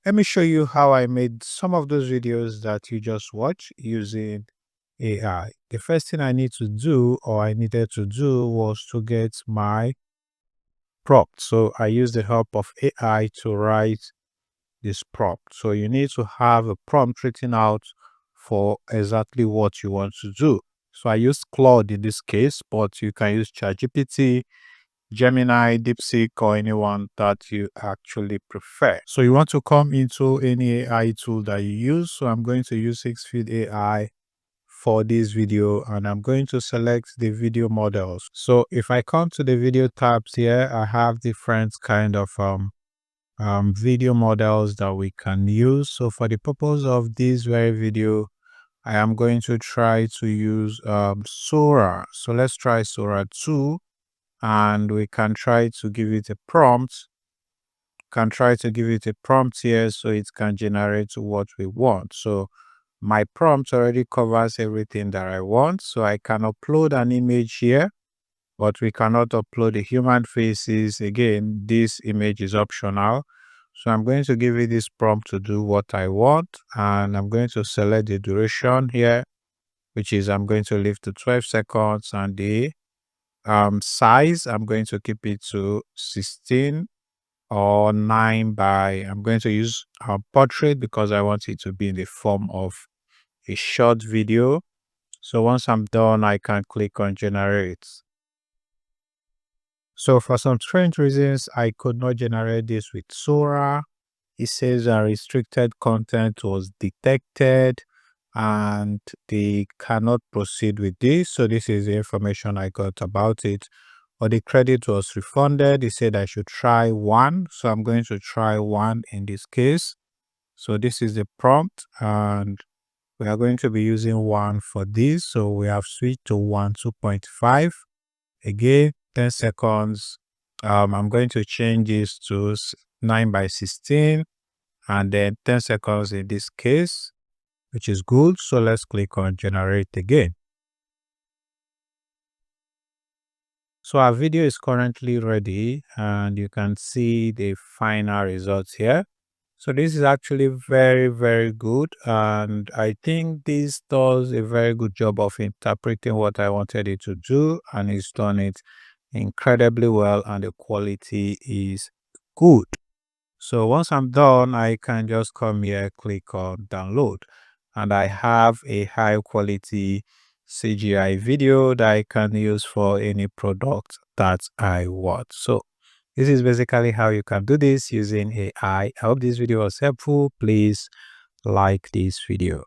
Let me show you how I made some of those videos that you just watched using AI. The first thing I need to do, or I needed to do, was to get my prompt. So I used the help of AI to write this prompt. So you need to have a prompt written out for exactly what you want to do. So I used Claude in this case, but you can use ChatGPT, Gemini, DeepSeek, or anyone that you actually prefer. So you want to come into any AI tool that you use. So I'm going to use 6 Feet AI for this video, and I'm going to select the video models. So if I come to the video tabs here, I have different kind of video models that we can use. So for the purpose of this very video, I am going to try to use Sora. So let's try Sora 2, and we can try to give it a prompt. Here so it can generate what we want. So my prompt already covers everything that I want. So I can upload an image here, but we cannot upload the human faces. Again, this image is optional. So I'm going to give it this prompt to do what I want, and I'm going to select the duration here, which is I'm going to leave to 12 seconds, and the size, I'm going to keep it to 16 or 9 by, I'm going to use a portrait because I want it to be in the form of a short video. So once I'm done, I can click on generate. So for some strange reasons, I could not generate this with Sora. It says restricted content was detected and they cannot proceed with this. So this is the information I got about it. But the credit was refunded. It said I should try one. So I'm going to try one in this case. So this is the prompt, and we are going to be using one for this. So we have switched to 1 2.5. Again, 10 seconds. I'm going to change this to 9 by 16, and then 10 seconds in this case, which is good. So let's click on generate again. So our video is currently ready, and you can see the final results here. So this is actually very, very good. And I think this does a very good job of interpreting what I wanted it to do. And it's done it incredibly well, and the quality is good. So once I'm done, I can just come here, click on download, and I have a high quality CGI video that I can use for any product that I want. So this is basically how you can do this using AI. I hope this video was helpful. Please like this video.